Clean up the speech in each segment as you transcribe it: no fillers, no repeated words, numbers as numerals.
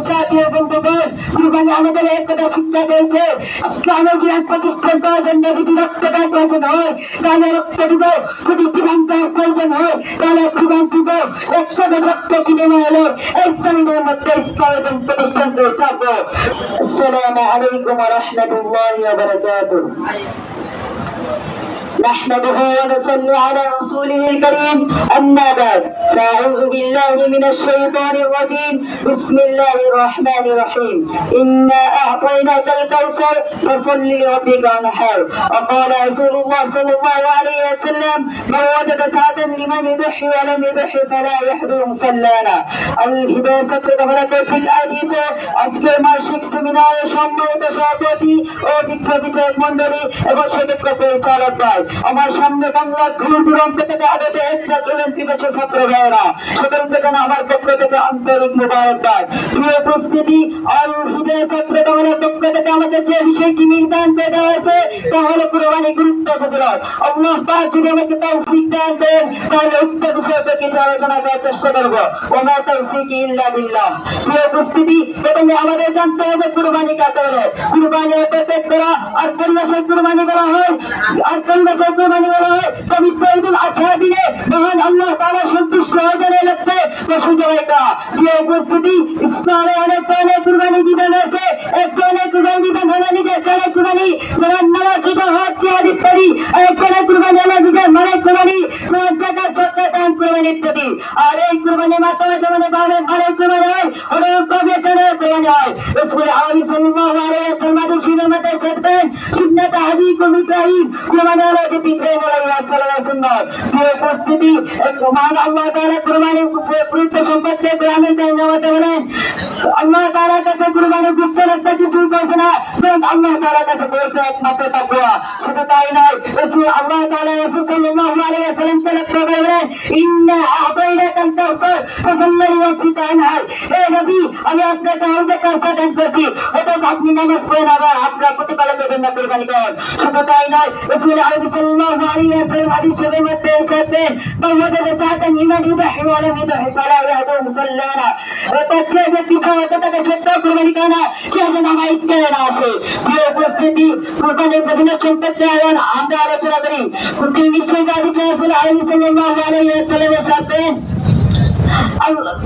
সাথীয় বন্ধুগণ, কুরবানি আমাদের এক কথা শিক্ষা দিয়েছে, ইসলামের জ্ঞান প্রতিষ্ঠান করার জন্য যদি রক্তদান প্রয়োজন হয় তাহলে রক্ত দিব, যদি জীবন দেওয়ার প্রয়োজন হয় তাহলে জীবন দিব। একসাথে রক্ত বিনিময় হলো এই জমিনের মধ্যে ইসলামের জ্ঞান প্রতিষ্ঠান করে যাবো। আসসালামু আলাইকুম ওয়া রাহমাতুল্লাহি ওয়া বারাকাতুহু। نحمده ونصلي على رسوله الكريم، أما بعد فأعوذ بالله من الشيطان الرجيم. بسم الله الرحمن الرحيم. إنا أعطيناك الكوثر فصل لربك وانحر. وقال رسول الله صلى الله عليه وسلم: من وجد سعة لمن يضحي ولم يضحي فلا يحضر مصلانا. الهداية কর্তৃক আয়োজিত আজকের মাসিক সেমিনারে সম্মানিত সভাপতি ও বিচারক মন্ডলী এবং সুদক্ষ পরিচালক ভাই, আমার সামনে বাংলা দূর দূরান্ত থেকে আগত পিপাসু ছাত্র ভাইয়েরা, সকলকে যেন আমার পক্ষ থেকে আন্তরিক মুবারকবাদ। প্রিয় উপস্থিতি, আল হিদায়াহ ছাত্র দলের পক্ষ থেকে আমাদের যে বিষয়টি নির্ধারণ করে দেওয়া হয়েছে তা হলো কুরবানি গুরুত্ব ফজিলত। আল্লাহ পাক যদি আমাকে তৌফিক দান করেন তাহলে উক্ত বিষয়কে কিছু আলোচনা করার চেষ্টা করবো। ওয়া মা তাওফীকি ইল্লা বিল্লাহ। প্রিয় উপস্থিতি, প্রথমে আমাদের জানতে হবে কুরবানি কাকে বলে। কুরবানি অর্থাৎ করা, আর পরিবেশের কুরবানি করা হয়, আর পরিবেশের কুরবানি করা হয় পবিত্র ঈদুল আযহা দিনে মহান আল্লাহ তাআলা সন্তুষ্ট হওয়ার লক্ষ্যে পশু জবাই করা। প্রিয় উপস্থিতি, ইসলামে অনেক ধরনের কুরবানি বিধান আছে। এক ধরনের কুরবানি বিধান হলো নিজের জানের কুরবানি, যেমন নামাজ, রোজা, হজ, জিহাদ ইত্যাদি। এক ধরনের কুরবানি হলো নিজের মালের কুরবানি, যেমন যাকাত, সদকা, দান কুরবানি ইত্যাদি। আর এই কুরবানির মাধ্যমে যেমন ভাবে মালের কুরবানি হয়, অনুরূপভাবে জানের কুরবানি হয়। রাসূল সাল্লাল্লাহু আলাইহি ওয়াসাল্লাম সুন্নাতে সাথেন সুন্নাত হাদিকুম ইব্রাহিম, কুরবানি হলো যেটি ইব্রাহিম আলাইহিস সালামের সুন্নাত। প্রিয় উপস্থিতি, মহান আল্লাহ তাআলা কুরবানি গুরুত্ব সম্পর্কে কোরআনের নামতে বলেন, আল্লাহ তাআলার কাছে কুরবানি গুস্ত রাখতে কিছুই বলছে না, বরং আল্লাহ তাআলার কাছে বলছে একমাত্র তাকওয়া। শুধু তাই নয়, রাসূল আল্লাহ তাআলা রাসূল সাল্লাল্লাহু আলাইহি ওয়াসাল্লামকে লক্ষ্য করে বলেন, ইন্না আ'তাইনাকাল কাউসার ফাসাল্লি লিরাব্বিকা ওয়ানহার। হে নবী, আমি আপনাকে হাউজে কাউসার দান করেছি, অতএব আপনি নামাজ পড়েন, আবার আপনার প্রতিপালকের জন্য কুরবানি করেন। শুধু তাই নয়, রাসূল সাল্লাল্লাহু আলাইহি ওয়াসাল্লাম হাদিস শরীফের মধ্যে ইরশাদ করেন, মান ওয়াজাদা সাআতান লিমান ইউদাহি ওয়া লাম ইউদাহি ফালা ইয়াহদুর মুসাল্লানা। অর্থাৎ যে পিছনে হতে তাকে সত্য কুরবানি করে না, সে যেন আমার ঈদগাহে না আসে। প্রিয় উপস্থিতি, কুরবানির ফজিলত সম্পর্কে আমরা আলোচনা করি। কুরবানির নিশ্চয়তা হাদিসে রাসূল সাল্লাল্লাহু আলাইহি ওয়াসাল্লাম ইরশাদ করেন,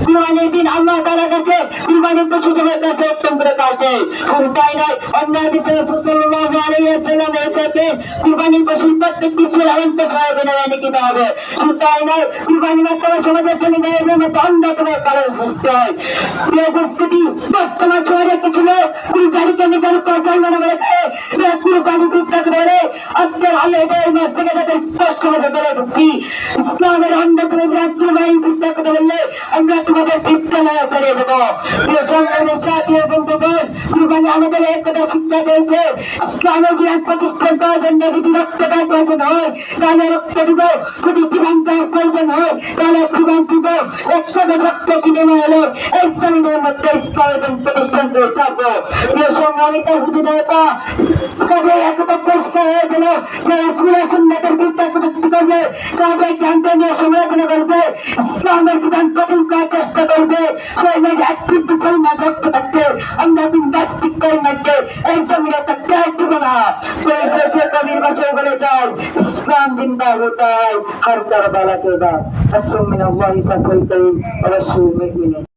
কুরবানির দিন আল্লাহ তাআলার কাছে কুরবানির পশু জবাইয়ের কাছে উত্তম করে কাটে। শুধু তাই নয়, অন্য হাদিসে রাসূল সাল্লাল্লাহু আলাইহি ওয়াসাল্লাম ইরশাদ করেন, কুরবানির পশুর প্রত্যেকটি সুরান্ত সহায় বিনামূল্যে লিখিত হবে। শুধু তাই নয়, কুরবানির মাধ্যমে সমাজের পরিবারের মধ্যে অন্যতম কারণ সৃষ্টি হয়। প্রিয় উপস্থিতি, বর্তমান সমাজে কিছু লোক কুরবানিকে নিজের প্রচার মনে করে কুরবানি বিদ্যাকে বলে। আজকের আল্লাহ এই মাস থেকে তাদের স্পষ্ট ভাষা বলে দিচ্ছি, ইসলামের অন্যতম বৃহৎ কুরবানি বিদ্যা কথা বললে আমরা তোমাদের বিদ্যালয়ে চালিয়ে যাবো। প্রিয় সংগ্রামের সাথীয় বন্ধুগণ, কুরবানি আমাদের এক কথা শিক্ষা দিয়েছে, ইসলামের জ্ঞান প্রতিষ্ঠান করার জন্য যদি রক্তদান প্রয়োজন হয় তাহলে রক্ত দিব, যদি জীবন দেওয়ার প্রয়োজন হয় তাহলে জীবন দিব। একসাথে রক্ত বিনিময় হলো এই জমিনের মধ্যে ইসলামের জ্ঞান প্রতিষ্ঠান করে যাবো। প্রিয় সংগ্রামিত হুজুরেরা, কাজে একতা পরিষ্কার হয়েছিল যে রাসূলের সুন্নাতের বিরুদ্ধে কটূক্তি করবে, সাহাবায়ে কেরামকে নিয়ে সমালোচনা করবে, ইসলামের বিধান বাতিল করার চেষ্টা করবে, সেই মেয়ের একদিন পরিমাণ রক্ত থাকতে আমরা বিন্দাস্তিক পরিমাণকে এই জমিনে থাকতে দিব না। পরিশেষে কবির ভাষায় বলে যায়, ইসলাম জিন্দাবাদ হতা হ্যায় হর কারবালা কে বাদ। আসসালামু আলাইকুম ওয়া রাহমাতুল্লাহি ওয়া বারাকাতুহু।